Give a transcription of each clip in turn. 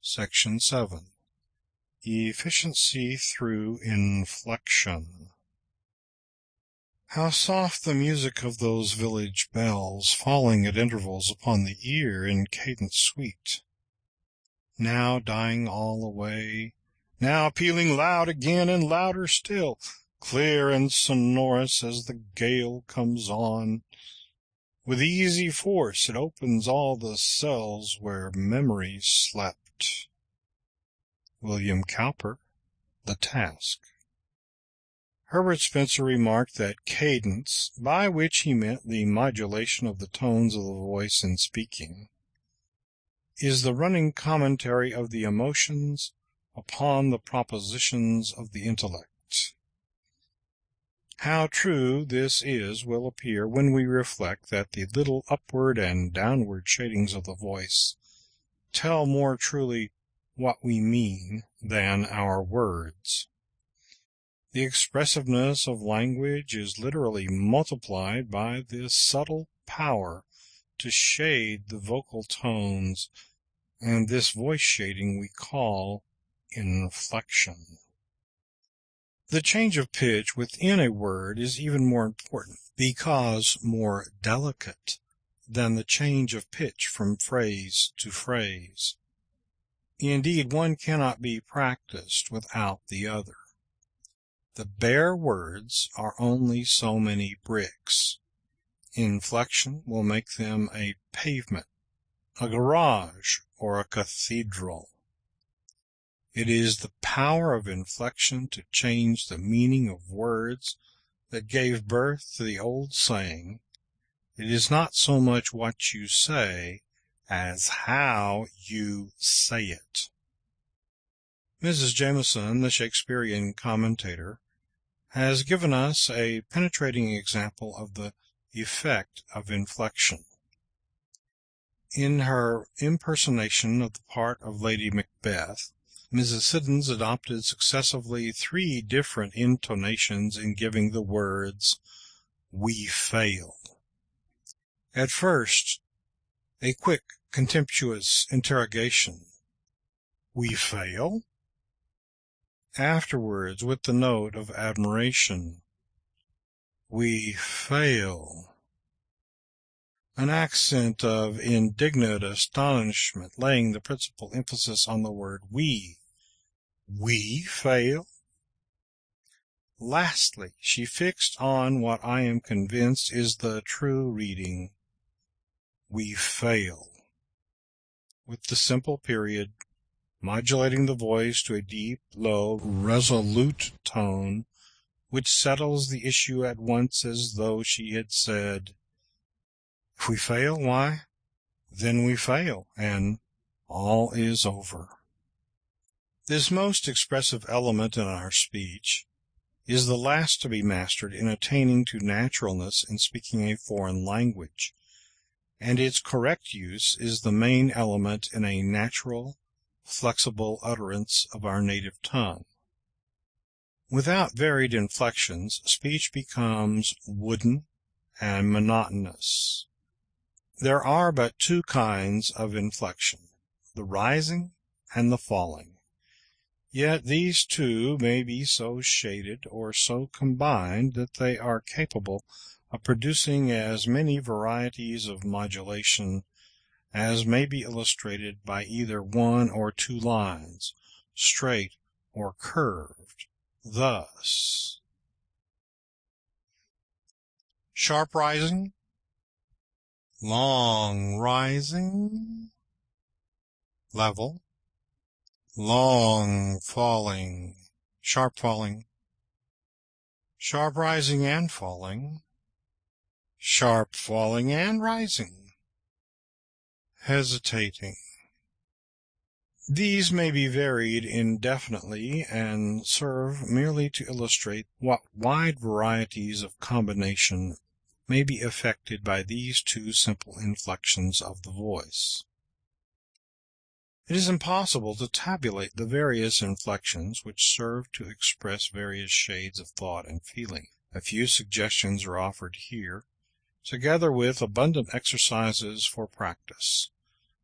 Section 7. Efficiency through Inflection. How soft the music of those village bells, falling at intervals upon the ear in cadence sweet, now dying all away, now pealing loud again and louder still, clear and sonorous as the gale comes on. With easy force it opens all the cells where memory slept. William Cowper, The Task. Herbert Spencer remarked that cadence, by which he meant the modulation of the tones of the voice in speaking, is the running commentary of the emotions upon the propositions of the intellect. How true this is will appear when we reflect that the little upward and downward shadings of the voice tell more truly what we mean than our words. The expressiveness of language is literally multiplied by this subtle power to shade the vocal tones, and this voice shading we call inflection. The change of pitch within a word is even more important, because more delicate than the change of pitch from phrase to phrase. Indeed, one cannot be practiced without the other. The bare words are only so many bricks. Inflection will make them a pavement, a garage, or a cathedral. It is the power of inflection to change the meaning of words that gave birth to the old saying, "It is not so much what you say as how you say it." Mrs. Jameson, the Shakespearean commentator, has given us a penetrating example of the effect of inflection. In her impersonation of the part of Lady Macbeth, Mrs. Siddons adopted successively 3 different intonations in giving the words, "We fail." At first, a quick, contemptuous interrogation, "We fail?" Afterwards, with the note of admiration, "We fail." An accent of indignant astonishment, laying the principal emphasis on the word we. We fail? Lastly, she fixed on what I am convinced is the true reading, "We fail," with the simple period, modulating the voice to a deep, low, resolute tone, which settles the issue at once, as though she had said, "If we fail, why, then we fail, and all is over." This most expressive element in our speech is the last to be mastered in attaining to naturalness in speaking a foreign language, and its correct use is the main element in a natural, flexible utterance of our native tongue. Without varied inflections, speech becomes wooden and monotonous. There are but 2 kinds of inflection, the rising and the falling. Yet these 2 may be so shaded or so combined that they are capable of producing as many varieties of modulation as may be illustrated by either 1 or 2 lines, straight or curved, thus: sharp rising, long rising, level, long falling, sharp rising and falling, sharp falling and rising, hesitating. These may be varied indefinitely and serve merely to illustrate what wide varieties of combination may be effected by these 2 simple inflections of the voice. It is impossible to tabulate the various inflections which serve to express various shades of thought and feeling. A few suggestions are offered here, together with abundant exercises for practice.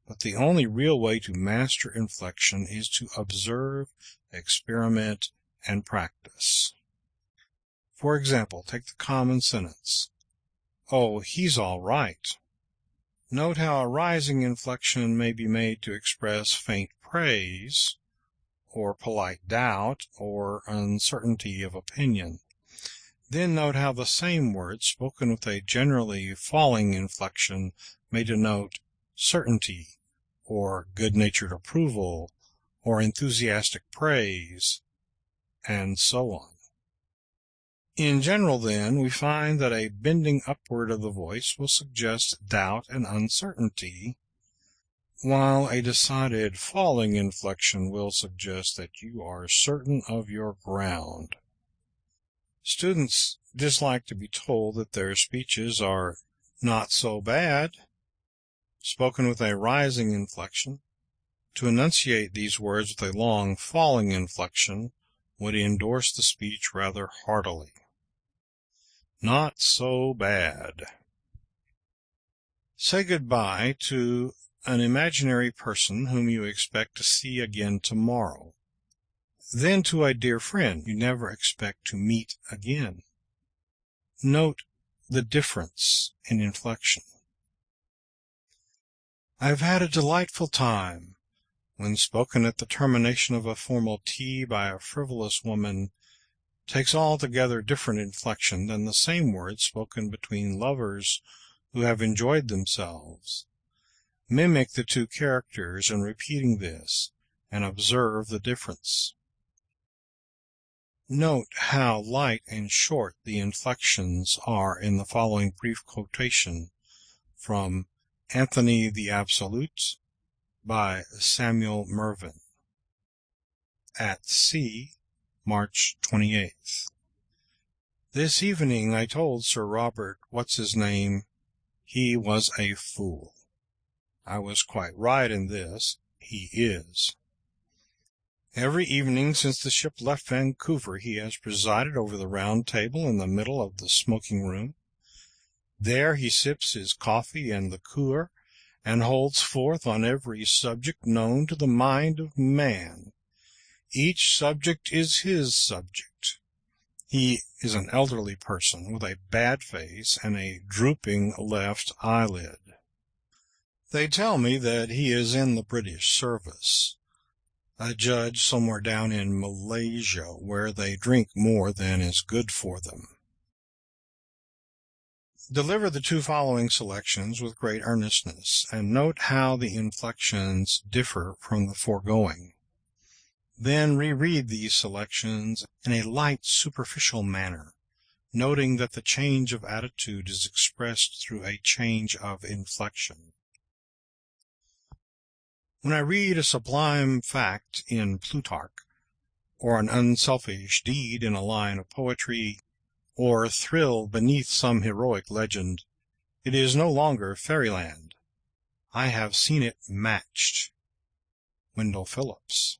but the only real way to master inflection is to observe, experiment, and practice. For example, take the common sentence, "Oh, he's all right." Note how a rising inflection may be made to express faint praise, or polite doubt, or uncertainty of opinion. Then note how the same word spoken with a generally falling inflection may denote certainty, or good-natured approval, or enthusiastic praise, and so on. In general, then, we find that a bending upward of the voice will suggest doubt and uncertainty, while a decided falling inflection will suggest that you are certain of your ground. Students dislike to be told that their speeches are not so bad, spoken with a rising inflection. To enunciate these words with a long falling inflection would endorse the speech rather heartily. Not so bad. Say goodbye to an imaginary person whom you expect to see again tomorrow, then to a dear friend you never expect to meet again. Note the difference in inflection. "I've had a delightful time," when spoken at the termination of a formal tea by a frivolous woman, takes altogether different inflection than the same word spoken between lovers who have enjoyed themselves. Mimic the two characters in repeating this, and observe the difference. Note how light and short the inflections are in the following brief quotation from Anthony the Absolute by Samuel Mervyn. At sea, March 28th. This evening I told Sir Robert What's-his-name he was a fool. I was quite right in this. He is. Every evening since the ship left Vancouver he has presided over the round table in the middle of the smoking room. There he sips his coffee and liqueur, and holds forth on every subject known to the mind of man. Each subject is his subject. He is an elderly person with a bad face and a drooping left eyelid. They tell me that he is in the British service, a judge somewhere down in Malaysia, where they drink more than is good for them. Deliver the two following selections with great earnestness, and note how the inflections differ from the foregoing. Then reread these selections in a light, superficial manner, noting that the change of attitude is expressed through a change of inflection. When I read a sublime fact in Plutarch, or an unselfish deed in a line of poetry, or thrill beneath some heroic legend, it is no longer fairyland. I have seen it matched. Wendell Phillips.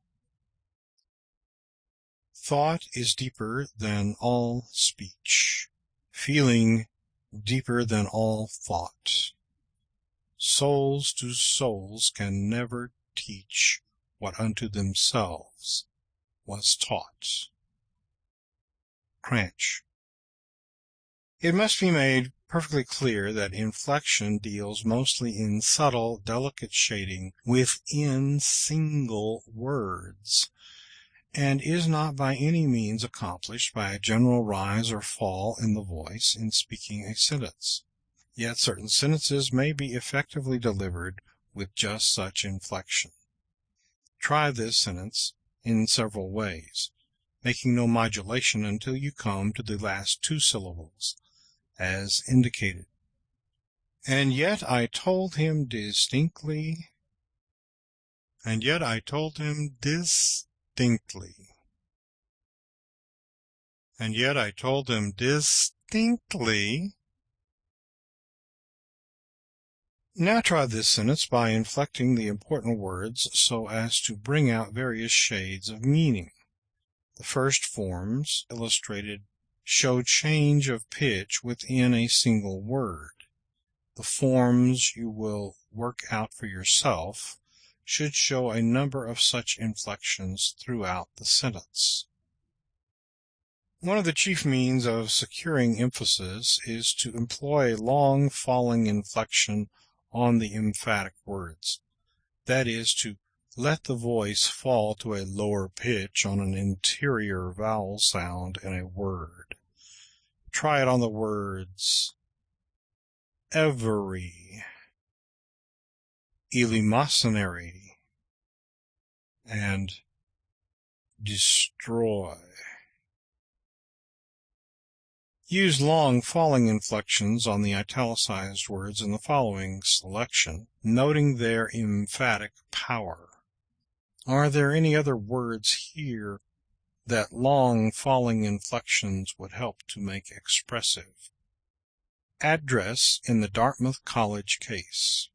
Thought is deeper than all speech, feeling deeper than all thought. Souls to souls can never teach what unto themselves was taught. Cranch. It must be made perfectly clear that inflection deals mostly in subtle, delicate shading within single words, and is not by any means accomplished by a general rise or fall in the voice in speaking a sentence. Yet certain sentences may be effectively delivered with just such inflection. Try this sentence in several ways, making no modulation until you come to the last two syllables, as indicated. And yet I told him distinctly. And yet I told him distinctly. And yet I told him distinctly. Now try this sentence by inflecting the important words so as to bring out various shades of meaning. The first forms illustrated show change of pitch within a single word. The forms you will work out for yourself should show a number of such inflections throughout the sentence. One of the chief means of securing emphasis is to employ a long falling inflection on the emphatic words. That is, to let the voice fall to a lower pitch on an interior vowel sound in a word. Try it on the words every, eleemosynary, and destroy. Use long falling inflections on the italicized words in the following selection, noting their emphatic power. Are there any other words here that long falling inflections would help to make expressive? Address in the Dartmouth College case.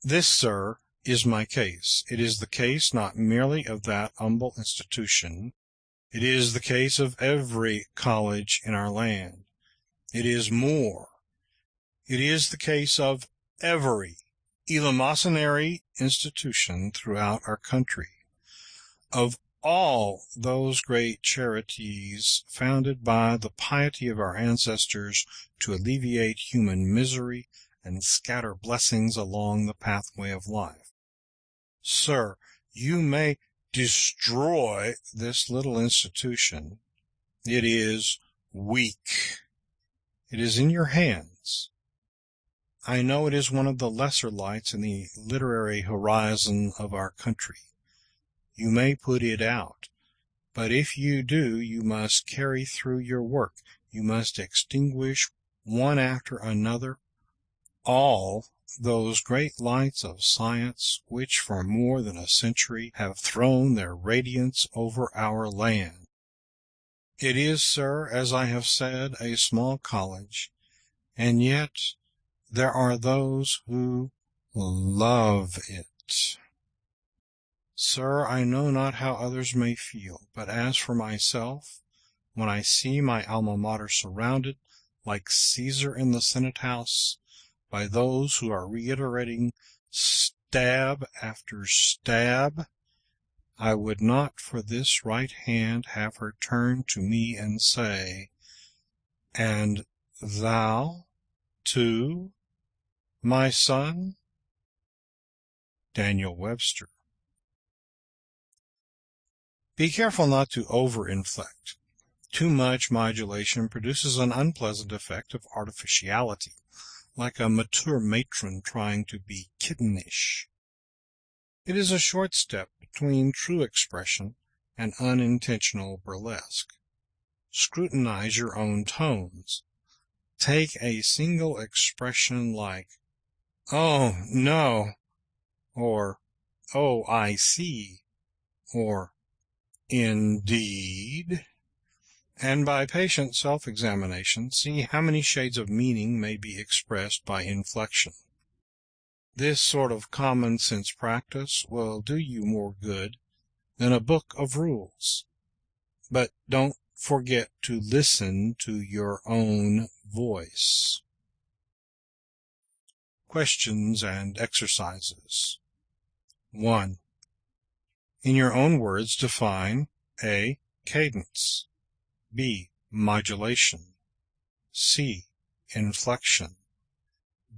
This, sir, is my case. It is the case not merely of that humble institution. It is the case of every college in our land. It is more. It is the case of every eleemosynary institution throughout our country, of all those great charities founded by the piety of our ancestors to alleviate human misery and scatter blessings along the pathway of life. Sir, you may destroy this little institution. It is weak. It is in your hands. I know it is one of the lesser lights in the literary horizon of our country. You may put it out, but if you do, you must carry through your work. You must extinguish one after another all those great lights of science which for more than a century have thrown their radiance over our land. It is, sir, as I have said, a small college, and yet there are those who love it. Sir, I know not how others may feel, but as for myself, when I see my alma mater surrounded, like Caesar in the Senate House, by those who are reiterating stab after stab, I would not for this right hand have her turn to me and say, "And thou, too, my son?" Daniel Webster. Be careful not to over-inflect. Too much modulation produces an unpleasant effect of artificiality, like a mature matron trying to be kittenish. It is a short step between true expression and unintentional burlesque. Scrutinize your own tones. Take a single expression like, "Oh, no," or "Oh, I see," or "Indeed," and by patient self-examination see how many shades of meaning may be expressed by inflection. This sort of common-sense practice will do you more good than a book of rules. But don't forget to listen to your own voice. Questions and exercises. 1. In your own words, define A. Cadence, B. Modulation, C. Inflection,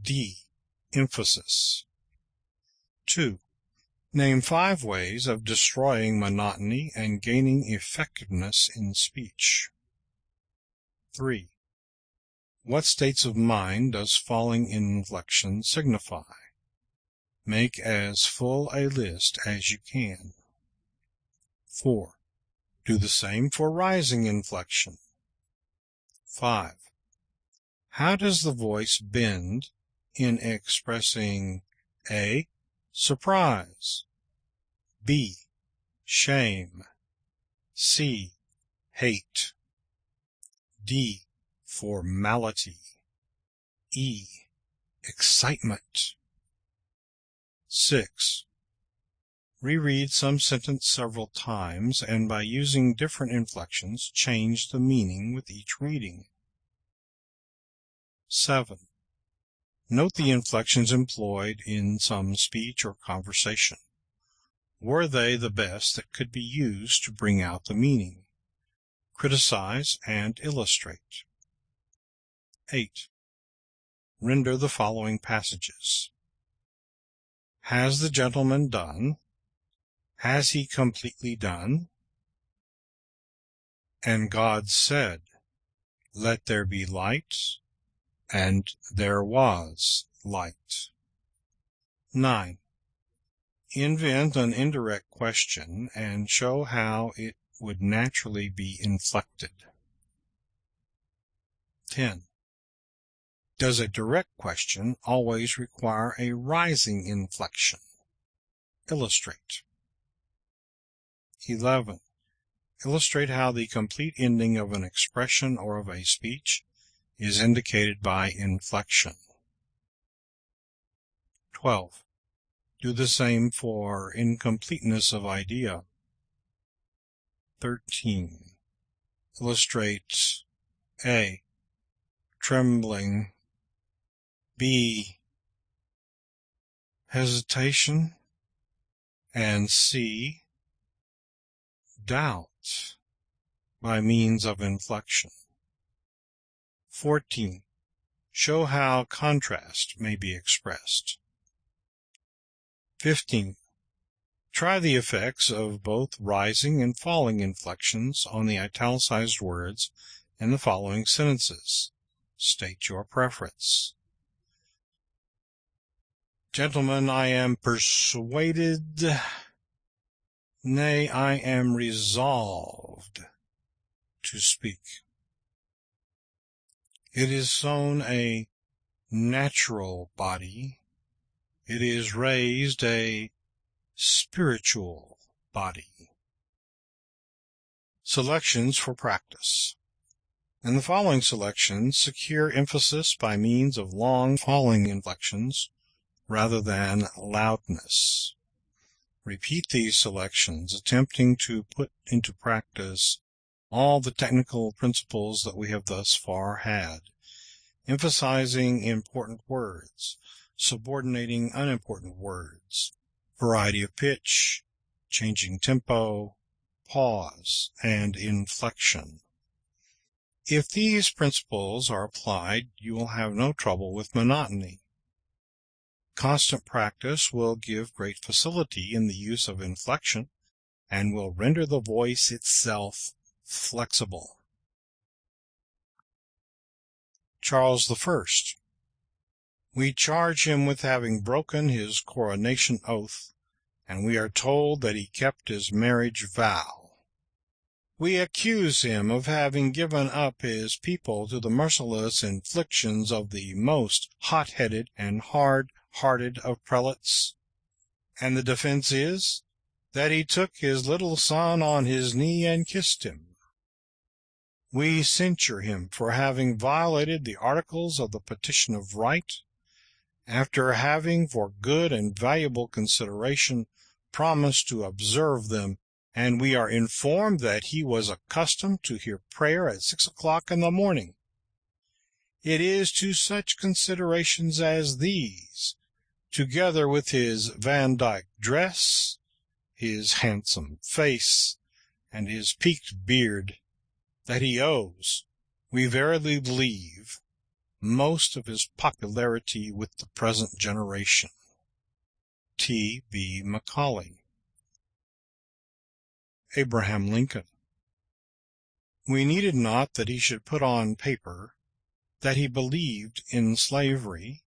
D. Emphasis. 2. Name 5 ways of destroying monotony and gaining effectiveness in speech. 3. What states of mind does falling inflection signify? Make as full a list as you can. 4. Do the same for rising inflection. 5. How does the voice bend in expressing A. Surprise, B. Shame, C. Hate, D. Formality, E. Excitement. 6. Reread some sentence several times, and by using different inflections, change the meaning with each reading. 7. Note the inflections employed in some speech or conversation. Were they the best that could be used to bring out the meaning? Criticize and illustrate. 8. Render the following passages. Has the gentleman done? Has he completely done? And God said, Let there be light, and there was light. 9. Invent an indirect question and show how it would naturally be inflected. 10. Does a direct question always require a rising inflection? Illustrate. 11. Illustrate how the complete ending of an expression or of a speech is indicated by inflection. 12. Do the same for incompleteness of idea. 13. Illustrate A. Trembling. B. Hesitation. And C. Doubt by means of inflection. 14. Show how contrast may be expressed. 15. Try the effects of both rising and falling inflections on the italicized words in the following sentences. State your preference. Gentlemen, I am persuaded, nay, I am resolved to speak. It is sown a natural body. It is raised a spiritual body. Selections for practice. In the following selections, secure emphasis by means of long falling inflections rather than loudness. Repeat these selections, attempting to put into practice all the technical principles that we have thus far had, emphasizing important words, subordinating unimportant words, variety of pitch, changing tempo, pause, and inflection. If these principles are applied, you will have no trouble with monotony. Constant practice will give great facility in the use of inflection and will render the voice itself flexible. Charles I. We charge him with having broken his coronation oath, and we are told that he kept his marriage vow. We accuse him of having given up his people to the merciless inflictions of the most hot-headed and hard-hearted of prelates, and the defense is that he took his little son on his knee and kissed him. We censure him for having violated the articles of the Petition of Right, after having for good and valuable consideration promised to observe them, and we are informed that he was accustomed to hear prayer at 6 o'clock in the morning. It is to such considerations as these, together with his Vandyke dress, his handsome face, and his peaked beard, that he owes, we verily believe, most of his popularity with the present generation. T. B. Macaulay. Abraham Lincoln. We needed not that he should put on paper that he believed in slavery,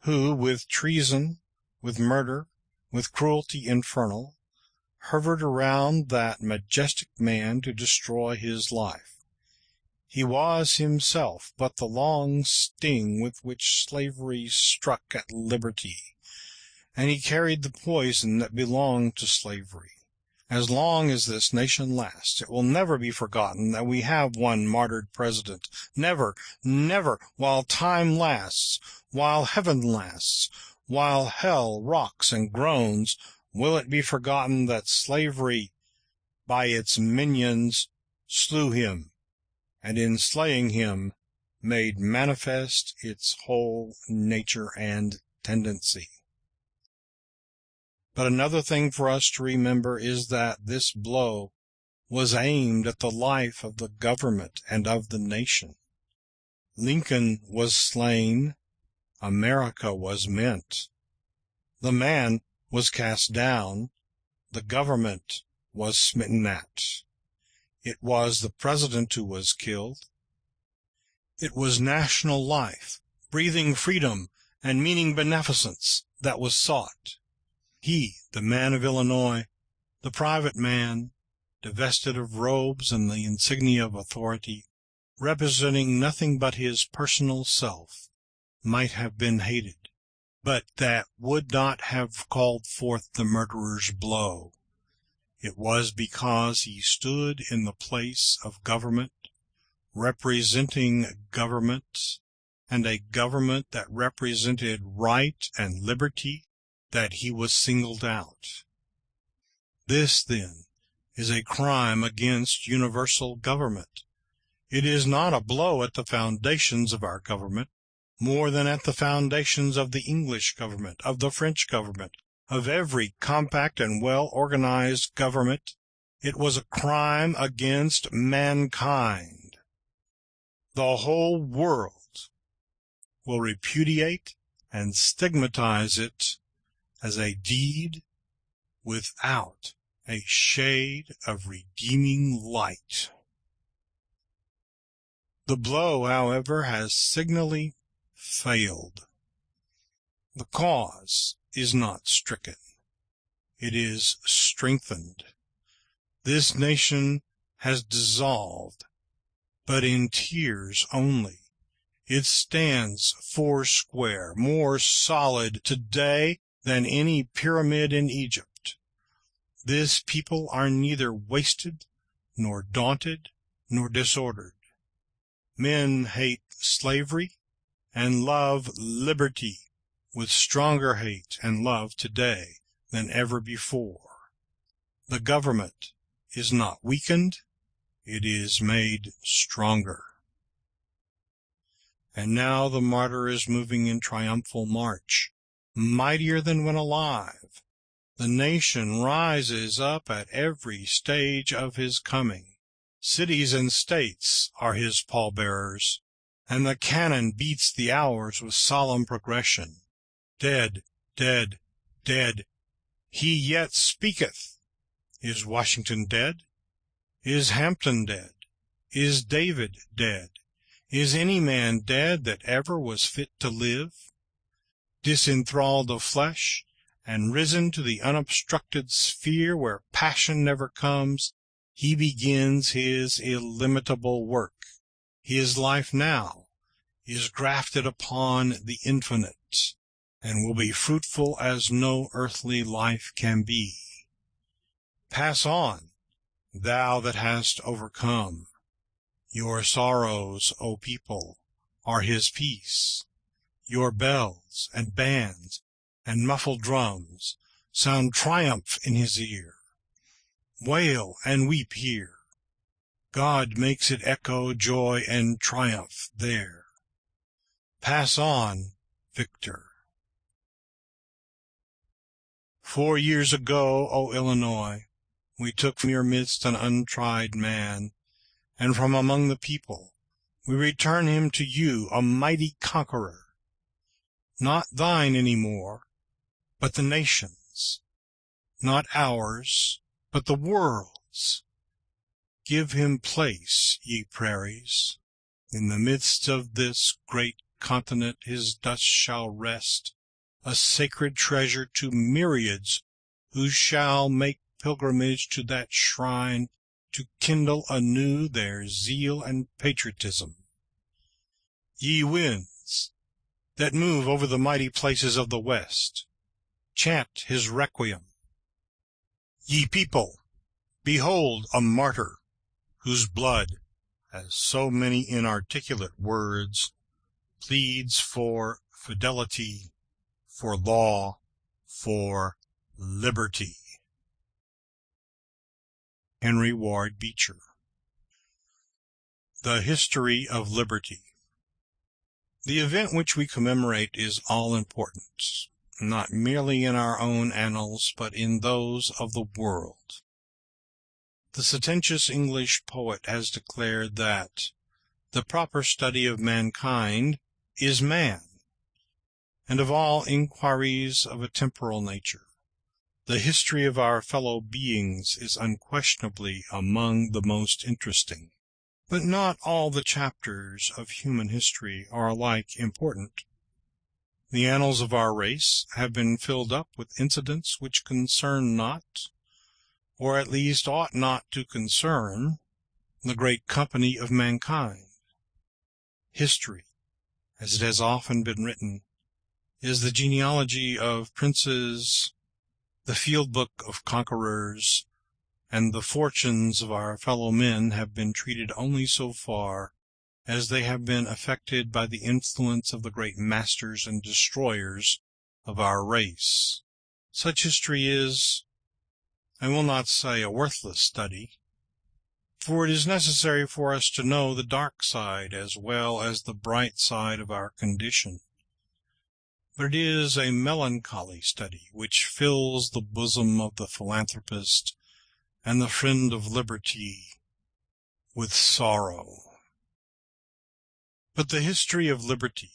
who with treason, with murder, with cruelty infernal, hovered around that majestic man to destroy his life. He was himself but the long sting with which slavery struck at liberty, and he carried the poison that belonged to slavery. As long as this nation lasts, it will never be forgotten that we have one martyred president. Never, never, while time lasts, while heaven lasts, while hell rocks and groans, will it be forgotten that slavery, by its minions, slew him, and in slaying him, made manifest its whole nature and tendency. But another thing for us to remember is that this blow was aimed at the life of the government and of the nation. Lincoln was slain, America was meant. The man was cast down, the government was smitten at. It was the president who was killed. It was national life, breathing freedom and meaning beneficence, that was sought. He, the man of Illinois, the private man, divested of robes and the insignia of authority, representing nothing but his personal self, might have been hated, but that would not have called forth the murderer's blow. It was because he stood in the place of government, representing government, and a government that represented right and liberty, that he was singled out. This, then, is a crime against universal government. It is not a blow at the foundations of our government, more than at the foundations of the English government, of the French government, of every compact and well-organized government. It was a crime against mankind. The whole world will repudiate and stigmatize it as a deed without a shade of redeeming light. The blow, however, has signally failed. The cause is not stricken. It is strengthened. This nation has dissolved, but in tears only. It stands foursquare, more solid today than any pyramid in Egypt. This people are neither wasted, nor daunted, nor disordered. Men hate slavery and love liberty with stronger hate and love today than ever before. The government is not weakened, it is made stronger. And now the martyr is moving in triumphal march, mightier than when alive. The nation rises up at every stage of his coming. Cities and states are his pallbearers, and the cannon beats the hours with solemn progression. Dead, dead, dead, he yet speaketh. Is Washington dead? Is Hampton dead? Is David dead? Is any man dead that ever was fit to live? Disenthralled of flesh, and risen to the unobstructed sphere where passion never comes, he begins his illimitable work. His life now is grafted upon the infinite, and will be fruitful as no earthly life can be. Pass on, thou that hast overcome. Your sorrows, O people, are his peace. Your bells and bands and muffled drums sound triumph in his ear. Wail and weep here. God makes it echo joy and triumph there. Pass on, victor. 4 years ago, O Illinois, we took from your midst an untried man, and from among the people we return him to you, a mighty conqueror. Not thine any more, but the nation's. Not ours, but the world's. Give him place, ye prairies. In the midst of this great continent his dust shall rest, a sacred treasure to myriads who shall make pilgrimage to that shrine to kindle anew their zeal and patriotism. Ye winds, that move over the mighty places of the West, chant his requiem. Ye people, behold a martyr, whose blood, as so many inarticulate words, pleads for fidelity, for law, for liberty. Henry Ward Beecher. The History of Liberty. The event which we commemorate is all-important, not merely in our own annals, but in those of the world. The sententious English poet has declared that the proper study of mankind is man, and of all inquiries of a temporal nature, the history of our fellow beings is unquestionably among the most interesting. But not all the chapters of human history are alike important. The annals of our race have been filled up with incidents which concern not, or at least ought not to concern, the great company of mankind. History, as it has often been written, is the genealogy of princes, the field book of conquerors, and the fortunes of our fellow men have been treated only so far as they have been affected by the influence of the great masters and destroyers of our race. Such history is, I will not say a worthless study, for it is necessary for us to know the dark side as well as the bright side of our condition. But it is a melancholy study which fills the bosom of the philanthropist and the friend of liberty with sorrow. But the history of liberty,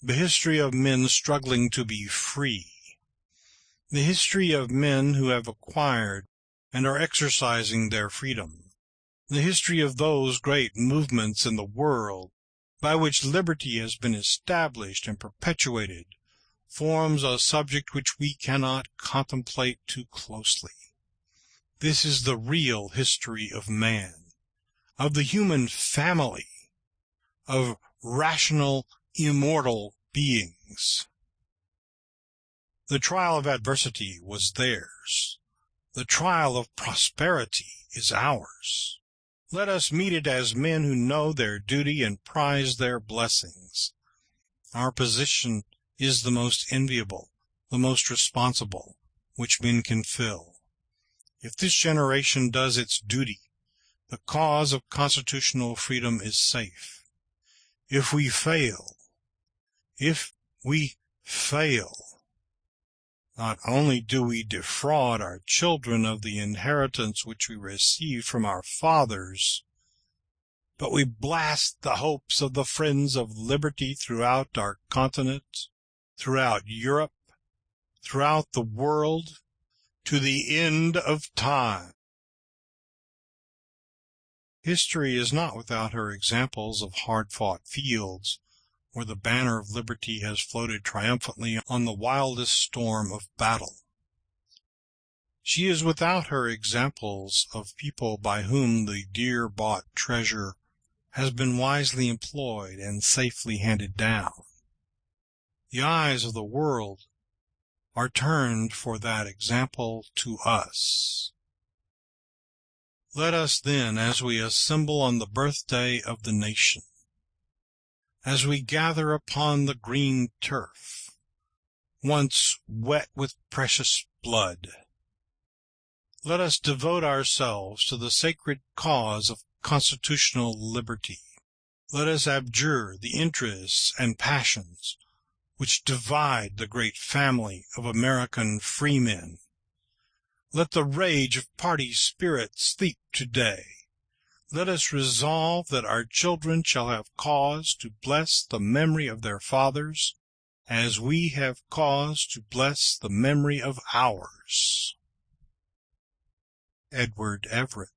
the history of men struggling to be free, the history of men who have acquired and are exercising their freedom, the history of those great movements in the world by which liberty has been established and perpetuated, forms a subject which we cannot contemplate too closely. This is the real history of man, of the human family, of rational, immortal beings. The trial of adversity was theirs. The trial of prosperity is ours. Let us meet it as men who know their duty and prize their blessings. Our position is the most enviable, the most responsible, which men can fill. If this generation does its duty, the cause of constitutional freedom is safe. If we fail, not only do we defraud our children of the inheritance which we received from our fathers, but we blast the hopes of the friends of liberty throughout our continent, throughout Europe, throughout the world, to the end of time. History is not without her examples of hard-fought fields, where the banner of liberty has floated triumphantly on the wildest storm of battle. She is without her examples of people by whom the dear-bought treasure has been wisely employed and safely handed down. The eyes of the world are turned for that example to us. Let us then, as we assemble on the birthday of the nation, as we gather upon the green turf, once wet with precious blood, let us devote ourselves to the sacred cause of constitutional liberty. Let us abjure the interests and passions which divide the great family of American freemen. Let the rage of party spirit sleep today. Let us resolve that our children shall have cause to bless the memory of their fathers, as we have cause to bless the memory of ours. Edward Everett.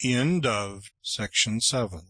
End of Section 7.